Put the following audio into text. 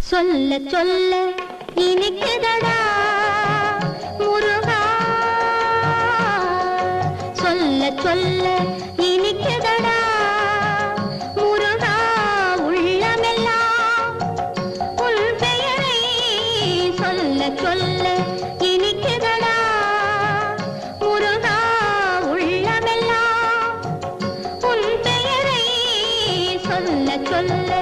சொல்ல சொல்ல இனிக்குதடா முருகா, சொல்ல சொல்ல இனிக்குதடா முருகா, உள்ளமெல்லாம் உன் பெயரை சொல்ல சொல்ல இனிக்குதடா முருகா, உள்ளமெல்லாம் உன் பெயரை சொல்ல சொல்ல